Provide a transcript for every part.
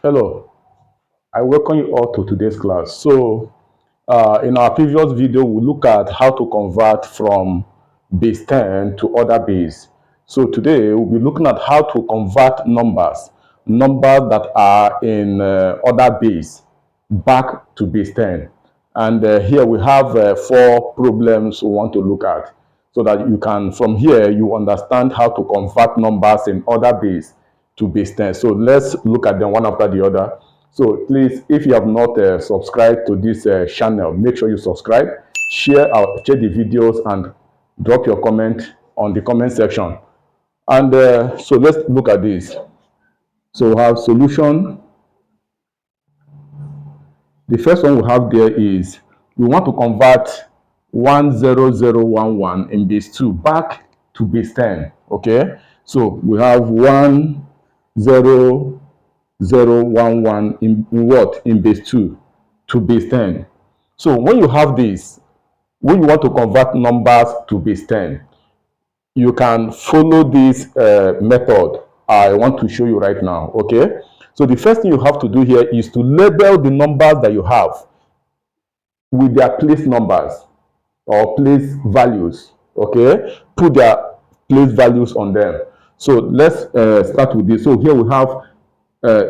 Hello, I welcome you all to today's class. In our previous video, we look at how to convert from base 10 to other base. So today, we'll be looking at how to convert numbers that are in other base back to base 10. And here we have 4 problems we want to look at so that you can, from here, you understand how to convert numbers in other base to base 10. So let's look at them one after the other. So please, if you have not subscribed to this channel, make sure you subscribe, share the videos, and drop your comment on the comment section. And so let's look at this. So we have solution. The first one we have there is we want to convert 10011 in base 2 back to base 10. Okay, so we have 10011 in what? In base 2 to base 10. So when you have this, when you want to convert numbers to base 10, you can follow this method I want to show you right now. Okay, so the first thing you have to do here is to label the numbers that you have with their place numbers or place values. Okay, put their place values on them. So let's start with this. So here we have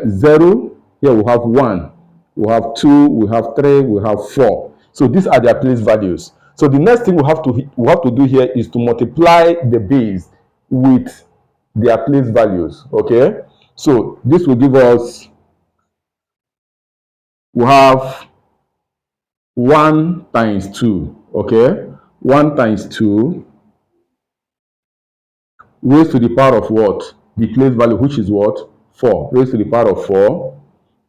0, here we have 1, we have 2, we have 3, we have 4. So these are their place values. So the next thing we have to do here is to multiply the base with their place values. Okay, so this will give us, we have 1 times 2. Okay, 1 times 2 raised to the power of what? The place value, which is what? 4, raised to the power of 4,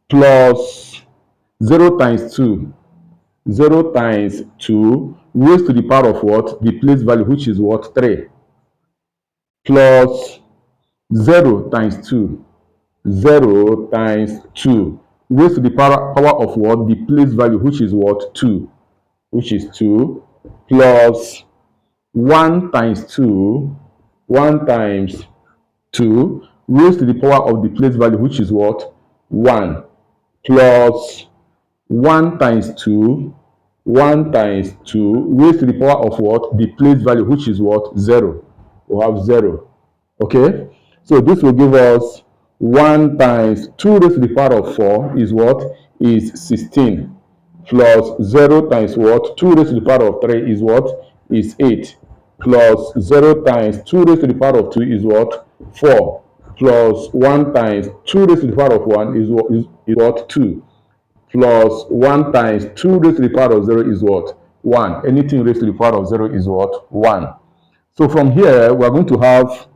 plus 0 times 2. 0 times 2 raised to the power of what? The place value, which is what? 3, plus 0 times 2. 0 times 2 raised to the power of what? The place value, which is what? 2, which is 2, plus 1 times 2. 1 times 2 raised to the power of the place value, which is what? 1, plus 1 times 2. 1 times 2 raised to the power of what? The place value, which is what? 0. We have 0. Okay, so this will give us 1 times 2 raised to the power of 4 is what? Is 16, plus 0 times what? 2 raised to the power of 3 is what? Is 8, plus 0 times 2 raised to the power of 2 is what? 4, plus 1 times 2 raised to the power of 1 is what? 2, plus 1 times 2 raised to the power of 0 is what? 1. Anything raised to the power of 0 is what? 1. So from here, we are going to have,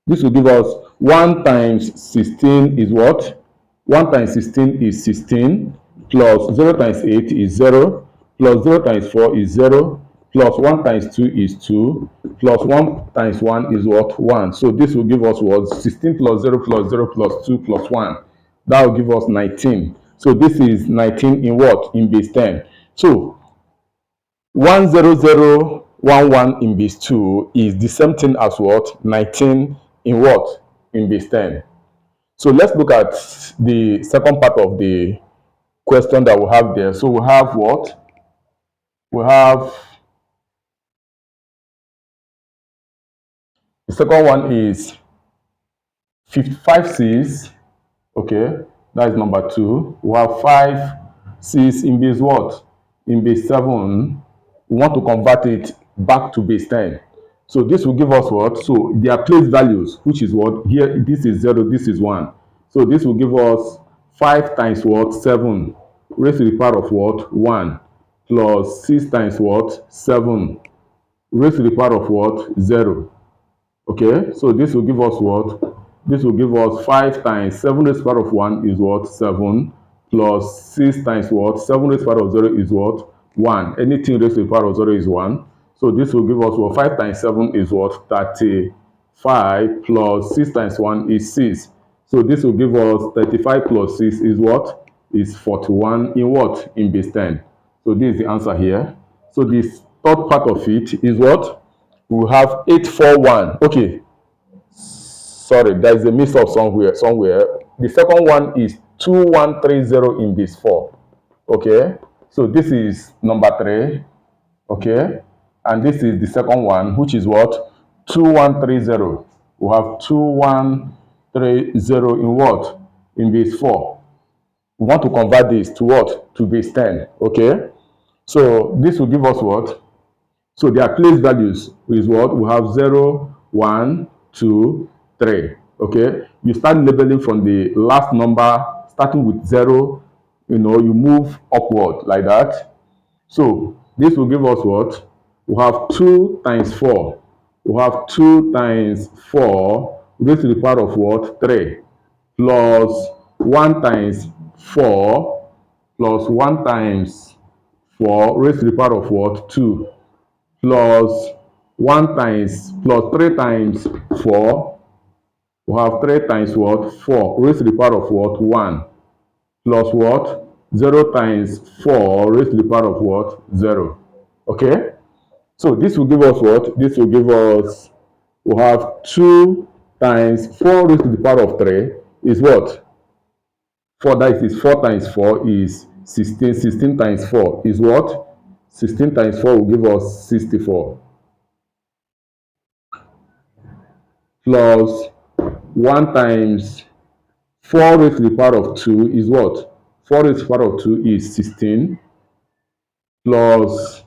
this will give us 1 times 16 is what? 1 times 16 is 16, plus 0 times 8 is 0, plus 0 times 4 is 0, plus 1 times 2 is 2, plus 1 times 1 is what? 1. So this will give us what? 16 plus 0 plus 0 plus 2 plus 1. That will give us 19. So this is 19 in what? In base 10. So 10011 in base 2 is the same thing as what? 19 in what? In base 10. So let's look at the second part of the question that we have there. So we have what? We have, the second one is 55C. Okay, that is number 2. We have 5C in base what? In base 7. We want to convert it back to base 10. So this will give us what? So their place values, which is what? Here, this is 0, this is 1. So this will give us 5 times what? 7 raised to the power of what? 1, plus 6 times what? 7 raised to the power of what? 0. Okay, so this will give us what? This will give us 5 times 7 raised to the power of 1 is what? 7, plus 6 times what? 7 raised to the power of 0 is what? 1. Anything raised to the power of 0 is 1. So this will give us what? 5 times 7 is what? 35, plus 6 times 1 is 6. So this will give us 35 plus 6 is what? Is 41 in what? In base 10. So this is the answer here. So this third part of it is what? We have 841. Okay, sorry, there is a mix up somewhere. The second one is 2130 in base 4. Okay, so this is number 3. Okay, and this is the second one, which is what? 2130. We have 2130 in what? In base 4. We want to convert this to what? To base 10. Okay, so this will give us what? So their place values is what? We have 0, 1, 2, 3. Okay, you start labeling from the last number, starting with 0. You move upward like that. So this will give us what? We have 2 times 4. We have 2 times 4 raised to the power of what? 3. Plus 1 times 4 plus 1 times 4 raised to the power of what? 2. Plus 1 times plus 3 times 4. We have 3 times what? 4 raised to the power of what? 1. Plus what? 0 times 4 raised to the power of what? 0. Okay? So this will give us what? This will give us, we have 2 times 4 raised to the power of 3 is what? 4, that is 4 times 4 is 16. 16 times 4 is what? 16 times 4 will give us 64. Plus 1 times 4 raised to the power of 2 is what? 4 raised to the power of 2 is 16. Plus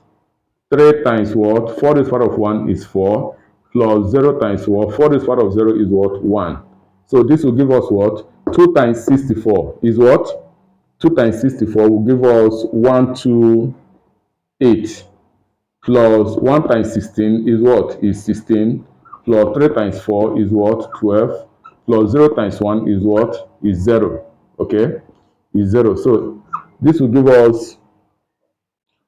3 times what? 4 raised to the power of 1 is 4. Plus 0 times what? 4 raised to the power of 0 is what? 1. So this will give us what? 2 times 64 is what? 2 times 64 will give us 128. Plus 1 times 16 is what? Is 16. Plus 3 times 4 is what? 12. Plus 0 times 1 is what? Is 0. Okay? Is 0. So this will give us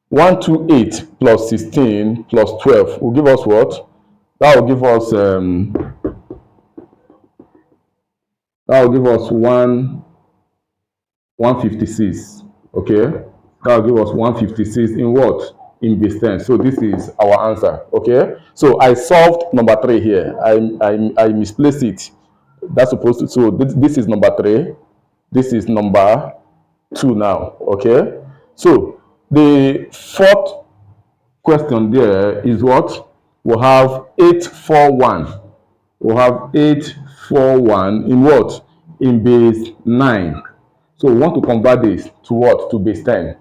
128 plus 16 plus 12 will give us what? That will give us 156. Okay, that will give us 156 in what? In base 10. So this is our answer. Okay, so I solved number 3 here. I misplaced it. That's supposed to, so this is number 3. This is number 2 now. Okay, so the fourth question there is what? We'll have 841. We'll have 841 in what? In base 9. So we want to convert this to what? To base 10.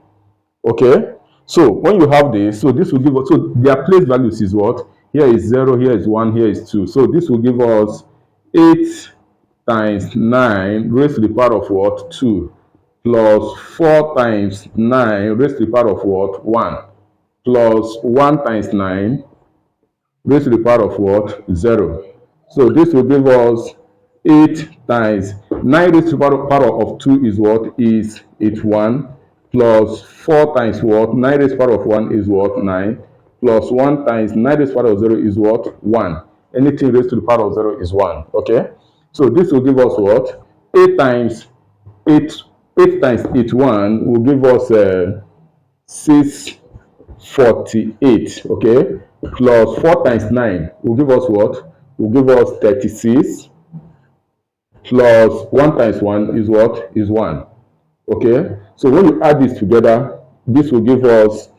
Okay? So when you have this, so this will give us, so their place values is what? Here is 0, here is 1, here is 2. So this will give us 8 times 9 raised to the power of what? 2. Plus 4 times 9 raised to the power of what? 1. Plus 1 times 9 raised to the power of what? 0. So this will give us 8 times 9 raised to the power of 2 is what? Is 81. Plus 4 times what? 9 raised to the power of 1 is what? 9. Plus 1 times 9 raised to the power of 0 is what? 1. Anything raised to the power of 0 is 1. Okay? So this will give us what? 8 times 81 will give us 648. Okay? Plus 4 times 9 will give us what? Will give us 36. Plus 1 times 1 is what? Is 1. Okay? So when you add this together, this will give us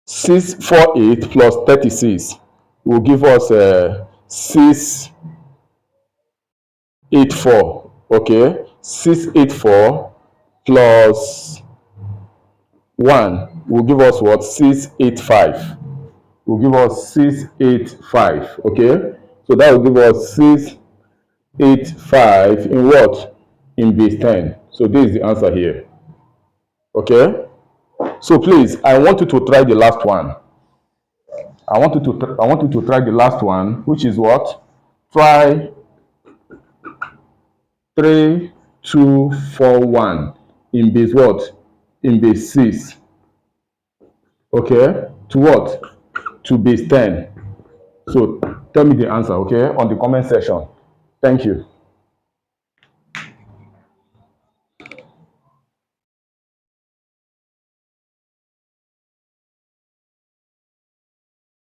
648 plus 36 will give us 684. Okay? 684 plus 1 will give us what? 685. Will give us 685. Okay? So that will give us 685 in what? In base 10. So this is the answer here. Okay? So please, I want you to try the last one. I want you to try the last one, which is what? Try 3241 in base what? In base 6. Okay? To what? To base 10. So tell me the answer, okay? On the comment section. Thank you.